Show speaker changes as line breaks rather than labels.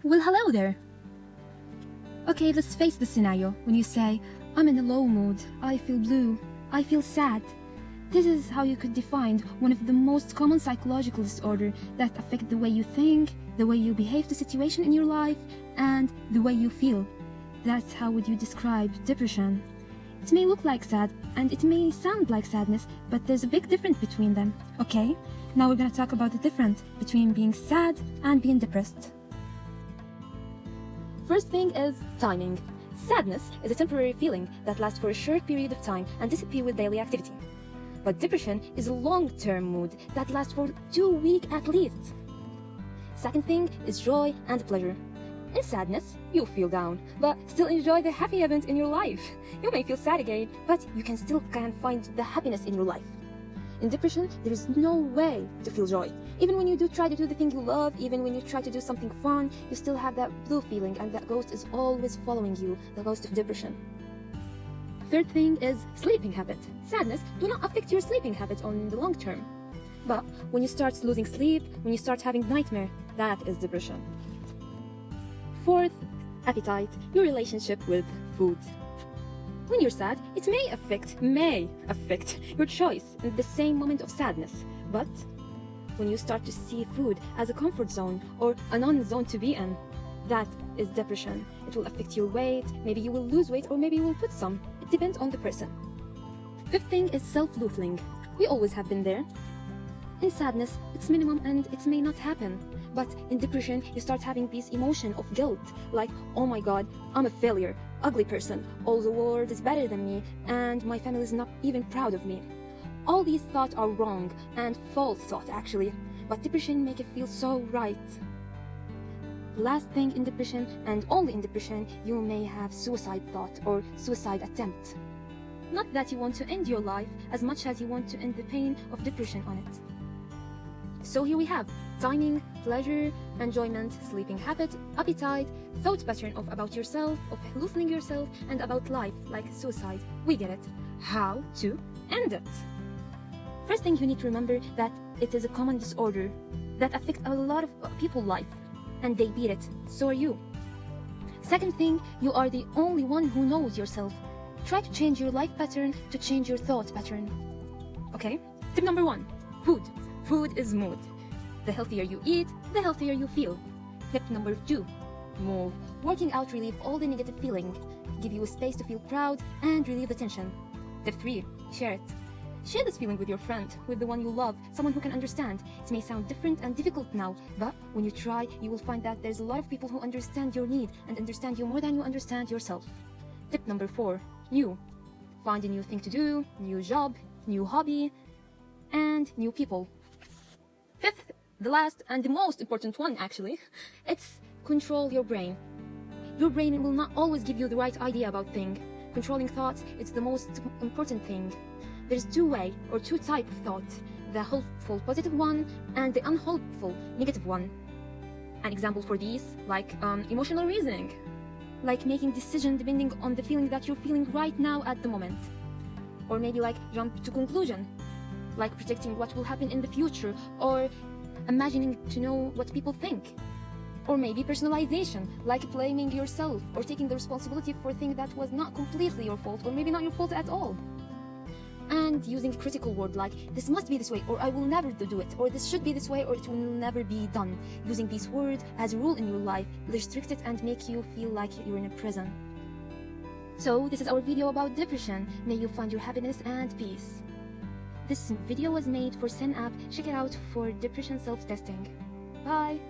Well, hello there. Okay, let's face the scenario when you say, I'm in a low mood, I feel blue, I feel sad. This is how you could define one of the most common psychological disorders that affect the way you think, the way you behave to situation in your life, and the way you feel. That's how would you describe depression. It may look like sad, and it may sound like sadness, but there's a big difference between them, okay? Now we're gonna talk about the difference between being sad and being depressed. First thing is timing. Sadness is a temporary feeling that lasts for a short period of time and disappears with daily activity. But depression is a long-term mood that lasts for 2 weeks at least. Second thing is joy and pleasure. In sadness, you feel down, but still enjoy the happy event in your life. You may feel sad again, but you can still find the happiness in your life. In depression, there is no way to feel joy. Even when you try to do the thing you love, even when you try to do something fun, you still have that blue feeling, and that ghost is always following you, the ghost of depression. Third thing is sleeping habit. Sadness do not affect your sleeping habit on the long term. But when you start losing sleep, when you start having nightmare, that is depression. Fourth, appetite, your relationship with food. When you're sad, it may affect your choice in the same moment of sadness. But when you start to see food as a comfort zone or a non-zone to be in, that is depression. It will affect your weight, maybe you will lose weight or maybe you will put some. It depends on the person. Fifth thing is self-loathing. We always have been there. In sadness, it's minimum and it may not happen. But in depression, you start having this emotion of guilt, like, oh my god, I'm a failure, ugly person, all the world is better than me, and my family is not even proud of me. All these thoughts are wrong and false thoughts actually, but depression make it feel so right. Last thing in depression, and only in depression, you may have suicide thought or suicide attempt. Not that you want to end your life as much as you want to end the pain of depression on it. So here we have timing, pleasure, enjoyment, sleeping habit, appetite, thought pattern of about yourself, of hallucinating yourself, and about life, like suicide. We get it. How to end it? First thing you need to remember that it is a common disorder that affects a lot of people's life, and they beat it. So are you. Second thing, you are the only one who knows yourself. Try to change your life pattern to change your thought pattern. Okay? Tip number 1, food. Food is mood. The healthier you eat, the healthier you feel. Tip number 2, move. Working out relieve all the negative feeling, give you a space to feel proud and relieve the tension. Tip 3, share it. Share this feeling with your friend, with the one you love, someone who can understand. It may sound different and difficult now, but when you try, you will find that there's a lot of people who understand your need and understand you more than you understand yourself. Tip number 4, new. Find a new thing to do, new job, new hobby, and new people. Fifth, the last and the most important one actually, it's control your brain. Your brain will not always give you the right idea about things. Controlling thoughts, it's the most important thing. There's two types of thought, the helpful positive one and the unhelpful negative one. An example for these, like emotional reasoning, like making decision depending on the feeling that you're feeling right now at the moment. Or maybe like jump to conclusion, like predicting what will happen in the future, or imagining to know what people think. Or maybe personalization, like blaming yourself or taking the responsibility for things that was not completely your fault, or maybe not your fault at all. And using critical word like, this must be this way, or I will never do it, or this should be this way, or it will never be done. Using these words as a rule in your life, restrict it and make you feel like you're in a prison. So this is our video about depression. May you find your happiness and peace. This video was made for SEN app. Check it out for depression self-testing. Bye!